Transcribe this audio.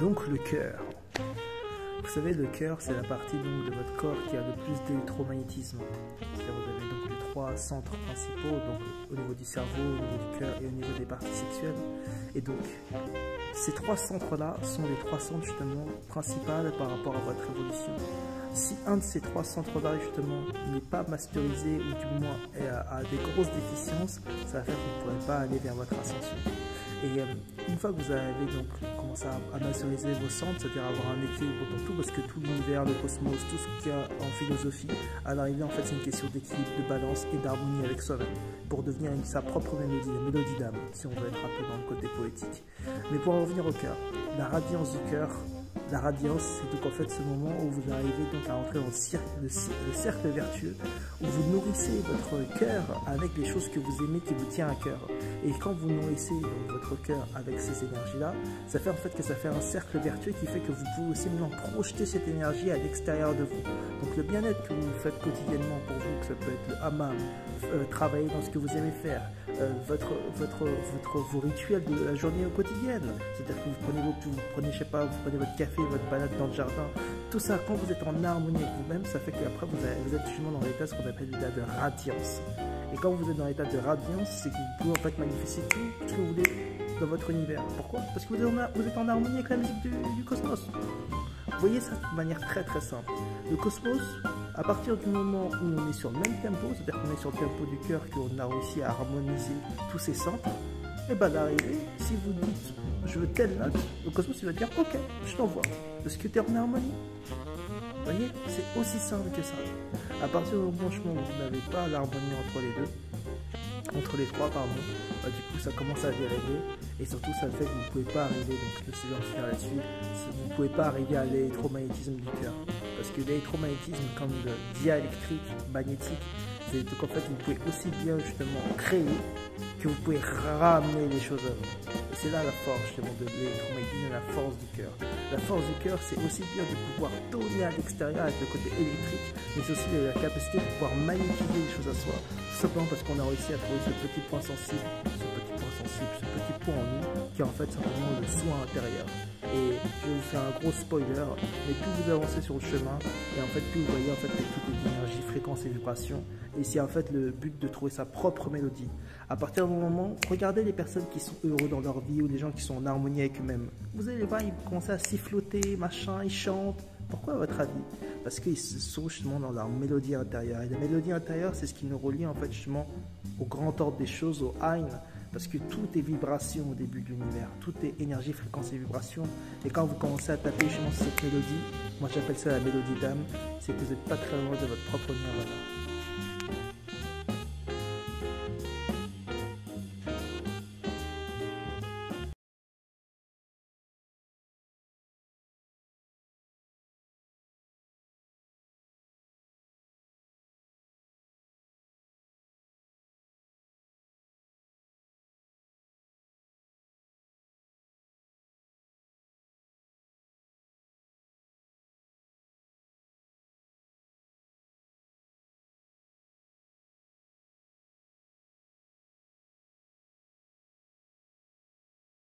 Donc le cœur. Vous savez, le cœur, c'est la partie donc, de votre corps qui a le plus d'électromagnétisme. C'est-à-dire vous avez donc les trois centres principaux, donc au niveau du cerveau, au niveau du cœur et au niveau des parties sexuelles. Et donc, ces trois centres-là sont les trois centres justement principaux par rapport à votre évolution. Si un de ces trois centres-là justement n'est pas masterisé ou du moins a des grosses déficiences, ça va faire que vous ne pourrez pas aller vers votre ascension. Et une fois que vous avez donc commencé à masteriser vos centres, c'est-à-dire avoir un équilibre dans tout, parce que tout l'univers, le cosmos, tout ce qu'il y a en philosophie, à l'arrivée en fait c'est une question d'équilibre, de balance et d'harmonie avec soi-même, pour devenir sa propre mélodie, la mélodie d'âme, si on veut être un peu dans le côté poétique. Mais pour en revenir au cœur, la radiance du cœur, la radiance, c'est donc en fait ce moment où vous arrivez donc à entrer dans le cercle vertueux, où vous nourrissez votre cœur avec les choses que vous aimez, qui vous tient à cœur. Et quand vous nourrissez votre cœur avec ces énergies-là, ça fait en fait que ça fait un cercle vertueux qui fait que vous pouvez aussi maintenant projeter cette énergie à l'extérieur de vous. Donc le bien-être que vous faites quotidiennement pour vous, que ça peut être le hammam, travailler dans ce que vous aimez faire, vos rituels de la journée quotidienne, c'est-à-dire que vous prenez, je sais pas, vous prenez votre café, votre balade dans le jardin, tout ça, quand vous êtes en harmonie avec vous-même, ça fait qu'après vous êtes justement dans l'état, ce qu'on appelle l'état de radiance. Et quand vous êtes dans l'état de radiance, c'est que vous pouvez en fait magnifier tout ce que vous voulez dans votre univers. Pourquoi? Parce que vous êtes en harmonie avec la musique du cosmos. Vous voyez ça de manière très très simple. Le cosmos, à partir du moment où on est sur le même tempo, c'est-à-dire qu'on est sur le tempo du cœur, qu'on a réussi à harmoniser tous ces centres, et bien d'arriver, si vous dites je veux telle note, le cosmos il va dire ok, je t'envoie, parce que tu es en harmonie. Vous voyez, c'est aussi simple que ça. À partir du moment où vous n'avez pas l'harmonie entre les trois, pardon, du coup ça commence à dérégler et surtout ça fait que vous ne pouvez pas arriver, donc je vais en finir là-dessus, vous ne pouvez pas arriver à l'électromagnétisme du cœur. Parce que l'électromagnétisme comme le dialectrique, magnétique, c'est donc en fait vous pouvez aussi bien justement créer que vous pouvez ramener les choses à vous. Et c'est là la force justement de l'électromagnétisme et la force du cœur. La force du cœur, c'est aussi bien de pouvoir donner à l'extérieur avec le côté électrique, mais c'est aussi la capacité de pouvoir magnétiser les choses à soi, tout simplement parce qu'on a réussi à trouver ce petit point sensible, ce petit point en nous, qui est en fait simplement le soin intérieur. Et je vais vous faire un gros spoiler, mais plus vous avancez sur le chemin, et en fait plus vous voyez en fait que tout est d'énergie, fréquence et vibration, et c'est en fait le but de trouver sa propre mélodie. À partir du moment, regardez les personnes qui sont heureux dans leur vie ou les gens qui sont en harmonie avec eux-mêmes. Vous allez voir, ils commencent à siffloter, machin, ils chantent. Pourquoi à votre avis? Parce qu'ils sont justement dans leur mélodie intérieure. Et la mélodie intérieure, c'est ce qui nous relie en fait justement au grand ordre des choses, au Ein. Parce que tout est vibration au début de l'univers, tout est énergie, fréquence et vibration. Et quand vous commencez à taper justement cette mélodie, moi j'appelle ça la mélodie d'âme, c'est que vous n'êtes pas très loin de votre propre nirvana.